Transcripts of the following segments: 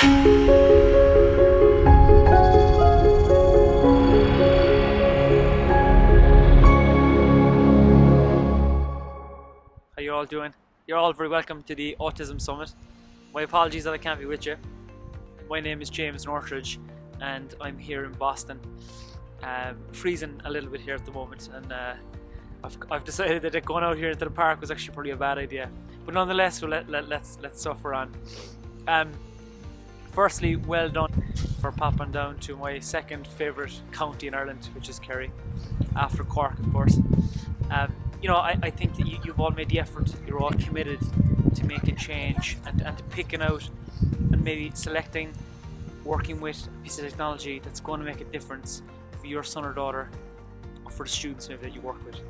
How you all doing? You're all very welcome to the Autism Summit. My apologies that I can't be with you. My name is James Northridge and I'm here in Boston. Freezing a little bit here at the moment, and I've decided that going out here into the park was actually probably a bad idea. But nonetheless, let's suffer on. Firstly, well done for popping down to my second favourite county in Ireland, which is Kerry, after Cork, of course. I think that you've all made the effort. You're all committed to making change and to picking out and maybe selecting, working with a piece of technology that's going to make a difference for your son or daughter, or for the students maybe that you work with.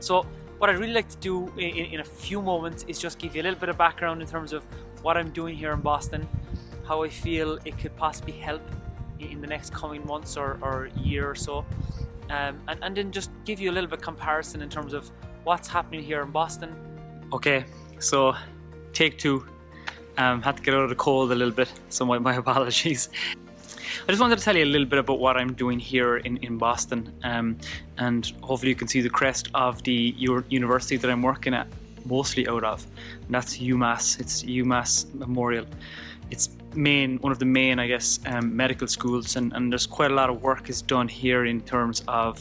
So what I'd really like to do in a few moments is just give you a little bit of background in terms of what I'm doing here in Boston, how I feel it could possibly help in the next coming months or year or so. And then just give you a little bit of comparison in terms of what's happening here in Boston. Okay, so take two. Had to get out of the cold a little bit, so my apologies. I just wanted to tell you a little bit about what I'm doing here in Boston, and hopefully you can see the crest of the university that I'm working at, mostly out of, and that's UMass. It's UMass Memorial. It's one of the main, I guess, medical schools, and there's quite a lot of work is done here in terms of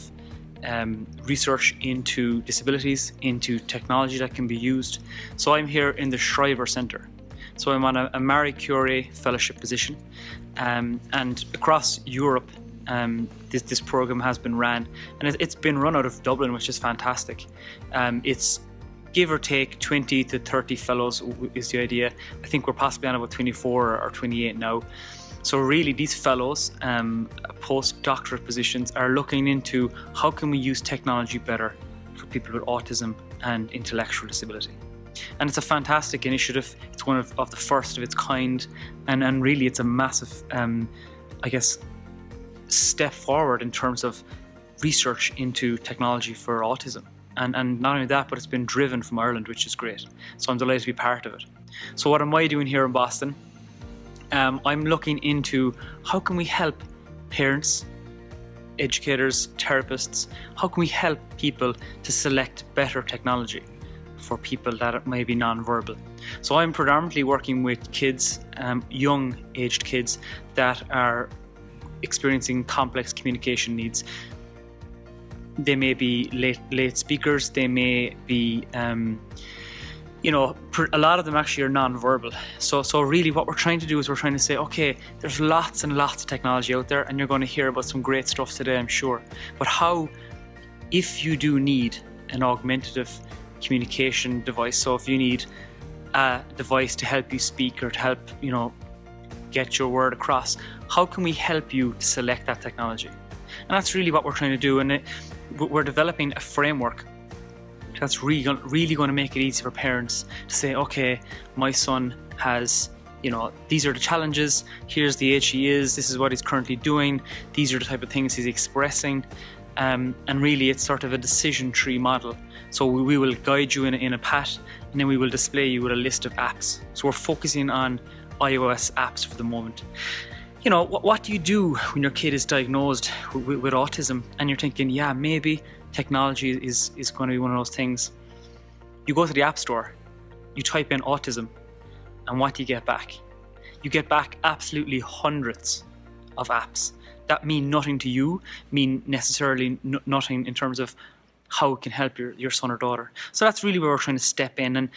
research into disabilities, into technology that can be used. So I'm here in the Shriver Centre. So I'm on a Marie Curie fellowship position, and across Europe this program has been ran, and it's been run out of Dublin, which is fantastic. It's give or take 20 to 30 fellows is the idea. I think we're possibly on about 24 or 28 now. So really these fellows, postdoctorate positions, are looking into how can we use technology better for people with autism and intellectual disability. And it's a fantastic initiative. It's one of the first of its kind, and really it's a massive, I guess, step forward in terms of research into technology for autism. And not only that, but it's been driven from Ireland, which is great. So I'm delighted to be part of it. So what am I doing here in Boston? I'm looking into how can we help parents, educators, therapists, how can we help people to select better technology for people that may be non-verbal. So I'm predominantly working with kids, young aged kids that are experiencing complex communication needs. They may be late speakers, they may be, a lot of them actually are non-verbal. So really what we're trying to do is we're trying to say, okay, there's lots and lots of technology out there, and you're going to hear about some great stuff today, I'm sure. But how, if you do need an augmentative communication device, so if you need a device to help you speak or to help, get your word across, how can we help you to select that technology? And that's really what we're trying to do, and we're developing a framework that's really going to make it easy for parents to say, okay, my son has, these are the challenges, here's the age he is, this is what he's currently doing, these are the type of things he's expressing, and really it's sort of a decision tree model. So we will guide you in a path, and then we will display you with a list of apps. So we're focusing on iOS apps for the moment. What do you do when your kid is diagnosed with autism and you're thinking, yeah, maybe technology is going to be one of those things? You go to the App Store, you type in autism, and what do you get back? You get back absolutely hundreds of apps that mean nothing to you, mean necessarily nothing in terms of how it can help your son or daughter. So that's really where we're trying to step in. And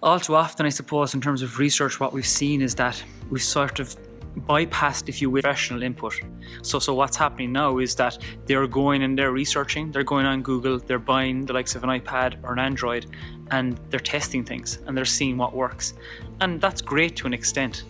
all too often, I suppose, in terms of research, what we've seen is that we've sort of bypassed, if you will, professional input. So what's happening now is that they're going and they're researching, they're going on Google, they're buying the likes of an iPad or an Android, and they're testing things and they're seeing what works. And that's great to an extent.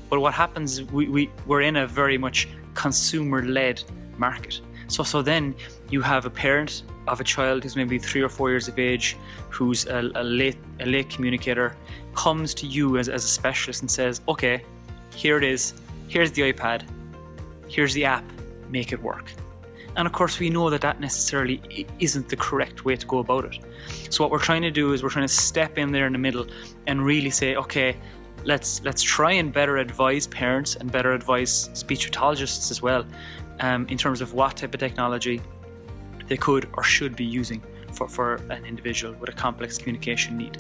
But what happens is we're in a very much consumer-led market. So then you have a parent of a child who's maybe 3 or 4 years of age, who's a late communicator, comes to you as a specialist and says, okay, here it is, here's the iPad, here's the app, make it work. And of course we know that necessarily isn't the correct way to go about it. So what we're trying to do is we're trying to step in there in the middle and really say, okay, let's try and better advise parents and better advise speech pathologists as well, in terms of what type of technology they could or should be using for an individual with a complex communication need.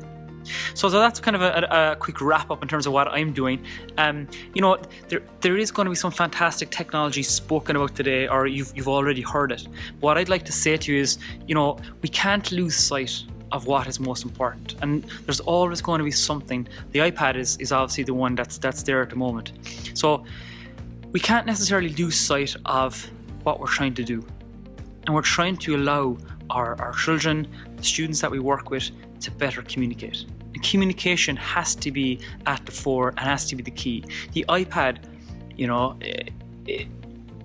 So that's kind of a quick wrap up in terms of what I'm doing. There is going to be some fantastic technology spoken about today, or you've already heard it. What I'd like to say to you is, we can't lose sight of what is most important, and there's always going to be something. The iPad is obviously the one that's there at the moment. So we can't necessarily lose sight of what we're trying to do, and we're trying to allow our children, the students that we work with, to better communicate. And communication has to be at the fore and has to be the key. The iPad,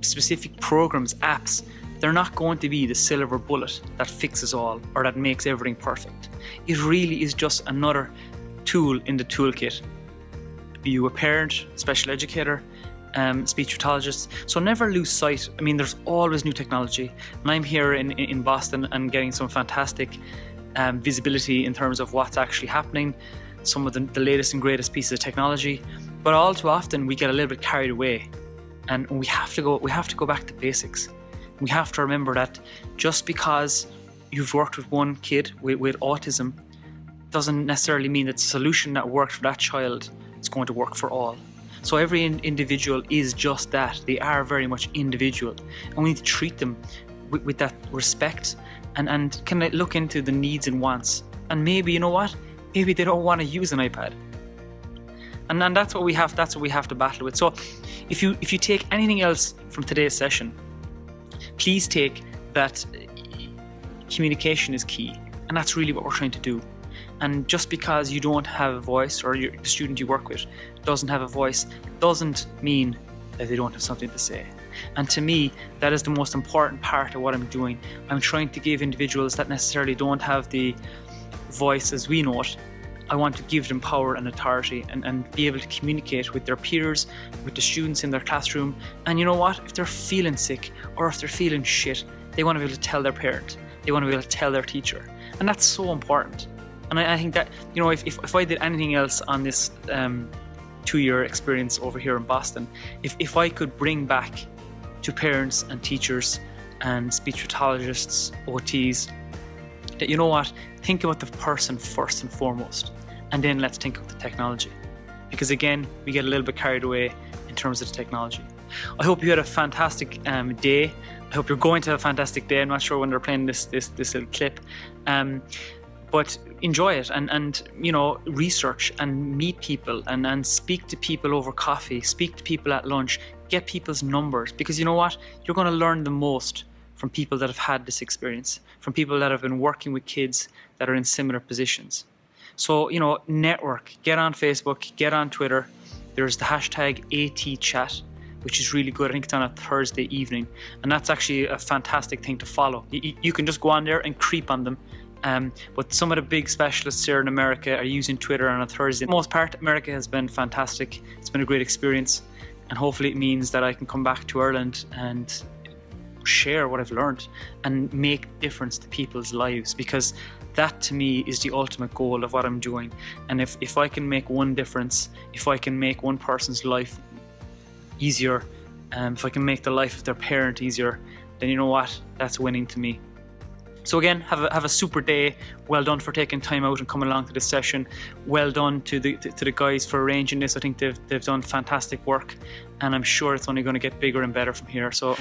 specific programs, apps, they're not going to be the silver bullet that fixes all or that makes everything perfect. It really is just another tool in the toolkit. Be you a parent, special educator, speech pathologist. So never lose sight. I mean, there's always new technology. And I'm here in Boston and getting some fantastic visibility in terms of what's actually happening, some of the latest and greatest pieces of technology. But all too often we get a little bit carried away, and we have to go back to basics. We have to remember that just because you've worked with one kid with autism doesn't necessarily mean that the solution that worked for that child is going to work for all. So every individual is just that. They are very much individual, and we need to treat them with that respect and kind of look into the needs and wants. And maybe, maybe they don't want to use an iPad. And that's what we have to battle with. So if you take anything else from today's session, please take that communication is key, and that's really what we're trying to do. And just because you don't have a voice, or the student you work with doesn't have a voice, doesn't mean that they don't have something to say. And to me, that is the most important part of what I'm doing. I'm trying to give individuals that necessarily don't have the voice as we know it, I want to give them power and authority and be able to communicate with their peers, with the students in their classroom. And you know what? If they're feeling sick or if they're feeling shit, they want to be able to tell their parent. They want to be able to tell their teacher. And that's so important. And I think that, if I did anything else on this 2-year experience over here in Boston, if I could bring back to parents and teachers and speech pathologists, OTs, that, think about the person first and foremost, and then let's think of the technology. Because again, we get a little bit carried away in terms of the technology. I hope you had a fantastic day. I hope you're going to have a fantastic day. I'm not sure when they're playing this little clip. But enjoy it and research and meet people and speak to people over coffee, speak to people at lunch, get people's numbers, because you know what? You're going to learn the most from people that have had this experience, from people that have been working with kids that are in similar positions. So, network, get on Facebook, get on Twitter. There's the hashtag ATChat, which is really good. I think it's on a Thursday evening, and that's actually a fantastic thing to follow. You can just go on there and creep on them. But some of the big specialists here in America are using Twitter on a Thursday. For the most part, America has been fantastic. It's been a great experience, and hopefully it means that I can come back to Ireland and share what I've learned and make difference to people's lives, because that to me is the ultimate goal of what I'm doing. And if I can make one difference, if I can make one person's life easier, if I can make the life of their parent easier, then you know what? That's winning to me. So again, have a super day. Well done for taking time out and coming along to this session. Well done to the guys for arranging this. I think they've done fantastic work, and I'm sure it's only going to get bigger and better from here. So.